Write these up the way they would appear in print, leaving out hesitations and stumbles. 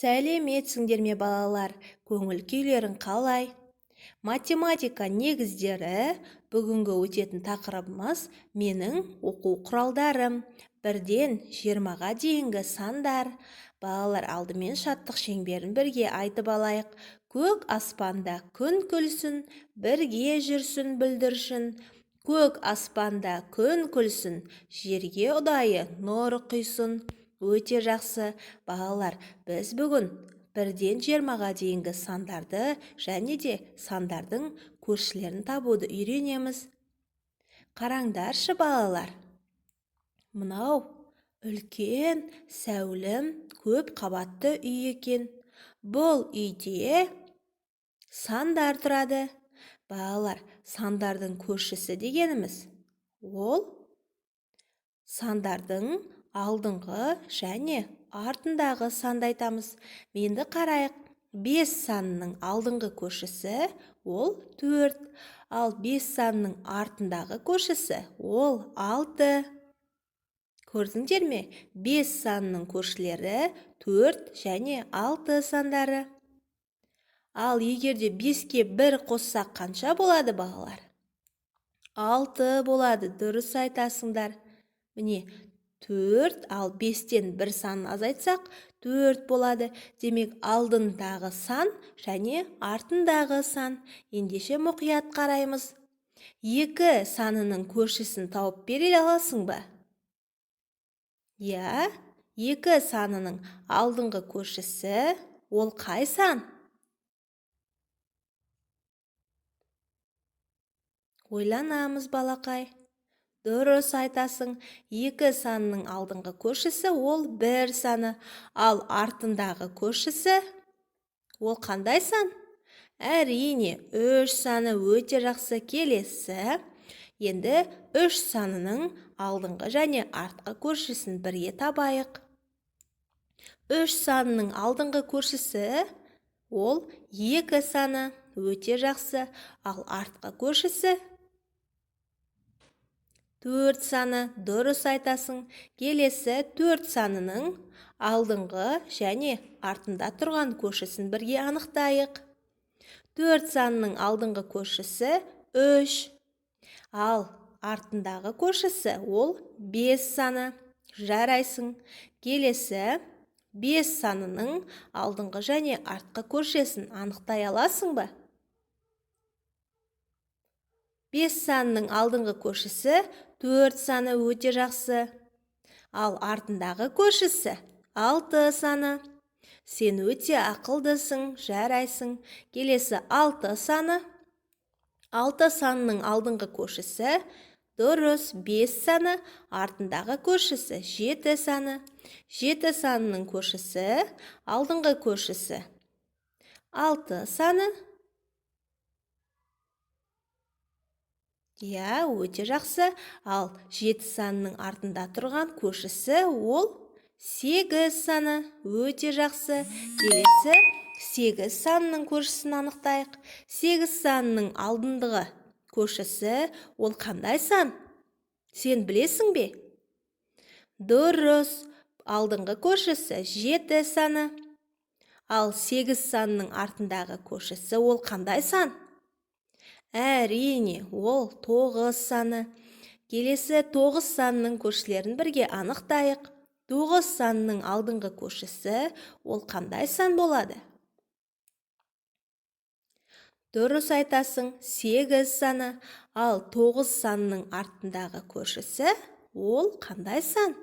Сәлеметсіңдер ме балалар, көңіл күйлерің қалай? Математика негіздері бүгінгі өтетін тақырыбымыз менің оқу құралдарым. 1-ден 20-ға дейінгі сандар. Балалар, алдымен шаттық шеңберін бірге айтып алайық. Көк аспанда күн күлсін, бірге жүрсін бүлдіршін. Көк аспанда күн күлсін, жерге ұдайы нұр құйсын. Өте жақсы. Балалар, біз бүгін 1-ден 20-ға дейінгі сандарды және де сандардың көршілерін табуды үйренеміз. Қараңдаршы балалар. Мынау үлкен, сәулім, көп қабатты үй екен. Бұл үйде сандар тұрады. Балалар, сандардың көршісі дегеніміз ол сандардың алдыңғы және артындағы санды айтамыз. Енді қарайық. 5 санының алдыңғы көршісі ол 4, ал 5 санының артындағы көршісі ол 6. Көрдіңдер ме? 5 санының көршілері 4 және 6 сандары. Ал егерде 5-ке 1 қоссақ қанша болады балалар? 6 болады, дұрыс айтасыңдар. Міне, 4, ал 5-тен 1 санын азайтсақ 4 болады. Демек, алдындағы сан және артындағы сан. Ендеше мұқият қараймыз. 2 санының көршісін тауып бере аласың ба? Я, 2 санының алдыңғы көршісі ол қай сан? Ойланамыз, балақай. Дұрыс айтасың. 2 санының алдыңғы көршісі ол 1 саны, ал артындағы көршісі ол қандай сан? Әрине, 3 саны. Өте жақсы. Келесі. Енді 3 санының алдыңғы және артқы көршісін бірге табайық. 3 санының алдыңғы көршісі ол 2 саны. Өте жақсы. Ал артқы көршісі 4 саны. Дұрыс айтасың. Келесі 4 санының алдыңғы және артында тұрған көршісін бірге анықтайық. 4 санының алдыңғы көршісі 3, ал артындағы көршісі ол 5 саны. Жарайсың. Келесі 5 санының алдыңғы және артқы көршісін анықтай аласың ба? 5 санының алдыңғы көршісі 4 саны. Өте жақсы. Ал артындағы көршісі 6 саны. Сен өте ақылдысың, жарайсың. Келесі 6 саны. 6 санының алдыңғы көршісі дұрыс 5 саны. Артындағы көршісі 7 саны. 7 санының көршісі алдыңғы көршісі 6 саны. Я, өте жақсы. Ал 7 санының артында тұрған көршісі ол 8 саны. Өте жақсы. Келесі 8 санының көршісін анықтайық. 8 санының алдындағы көршісі ол қандай сан? Сен білесің бе? Дұрыс. Алдыңғы көршісі 7 саны. Ал 8 санының артындағы көршісі ол қандай сан? Әрине, ол 9 саны. Келесі 9 санының көршілерін бірге анықтайық. 9 санының алдыңғы көршісі ол қандай сан болады? Дұрыс айтасың, 8 саны. Ал 9 санының артындағы көршісі ол қандай сан?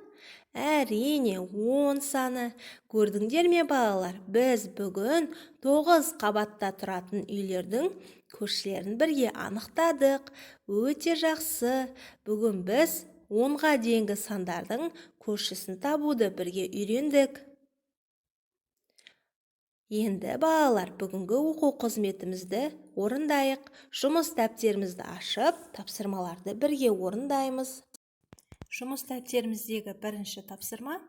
Әрине, 10 саны. Көрдіңдер ме балалар? Біз бүгін 9 қабатта тұратын үйлердің көршілерін бірге анықтадық. Өте жақсы. Бүгін біз 10-ға дейінгі сандардың көршісін табуды бірге үйрендік. Енді балалар, бүгінгі оқу қызметімізді орындайық. Жұмыс дәптерімізді ашып, тапсырмаларды бірге орындаймыз. Жұмыс дәптеріміздегі бірінші тапсырма: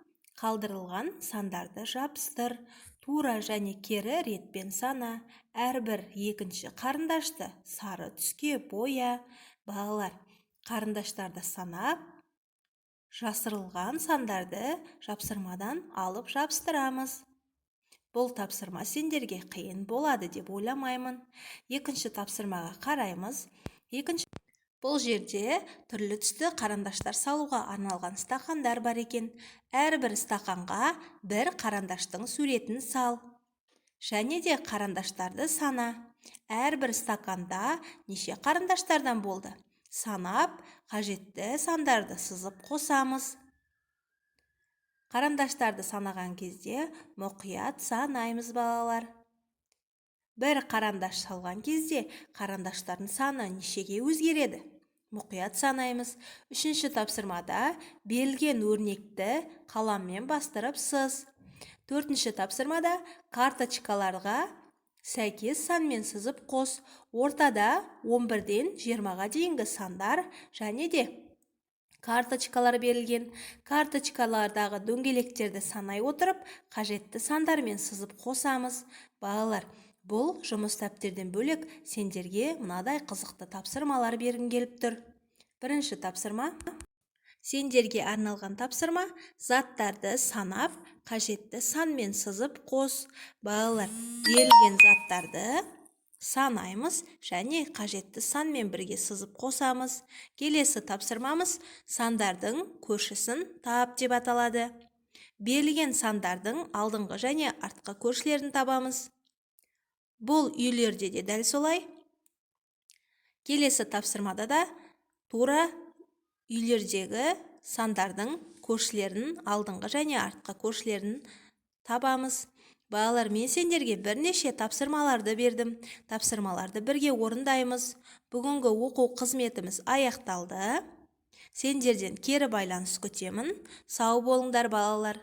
қалдырылған сандарды жабыстыр. Тура және кері ретпен сана. Әрбір екінші қарындашты сары түске боя. Балалар, қарындаштарды санап, жасырылған сандарды жапсырмадан алып жабыстырамыз. Бұл тапсырма сендерге қиын болады деп ойламаймын. Екінші тапсырмаға қараймыз. Бұл жерде түрлі түсті қарандаштар салуға арналған стақандар бар екен. Әрбір стақанға бір қарандаштың суретін сал. Және де қарандаштарды сана. Әрбір стаканда неше қарандаштардан болды? Санап, қажетті сандарды сызып қосамыз. Қарандаштарды санаған кезде мұқият санаймыз, балалар. Бір қарандаш салған кезде қарандаштардың саны нешеге өзгереді? Мұқият санаймыз. Үшінші тапсырмада берілген өрнекті қаламмен бастырып сыз. Төртінші тапсырмада карточкаларға сәйкес санмен сызып қос. Ортада 11-ден 20-ға дейінгі сандар және де карточкалар берілген. Карточкалардағы дөңгелектерді санай отырып, қажетті сандармен сызып қосамыз. Балалар, бұл жұмыс дәптерден бөлек сендерге мынадай қызықты тапсырмалар бергім келіп тұр. Бірінші тапсырма. Сендерге арналған тапсырма: заттарды санап, қажетті санмен сызып қос. Балалар, берілген заттарды санаймыз және қажетті санмен бірге сызып қосамыз. Келесі тапсырмамыз сандардың көршісін тап деп аталады. Берілген сандардың алдыңғы және артқы көршілерін табамыз. Бұл үйлерде де дәл солай. Келесі тапсырмада да тура үйлердегі сандардың көршілерін, алдыңғы және артқы көршілерін табамыз. Балалар, мен сендерге бірнеше тапсырмаларды бердім. Тапсырмаларды бірге орындаймыз. Бүгінгі оқу қызметіміз аяқталды. Сендерден кері байланыс күтемін. Сау болыңдар, балалар.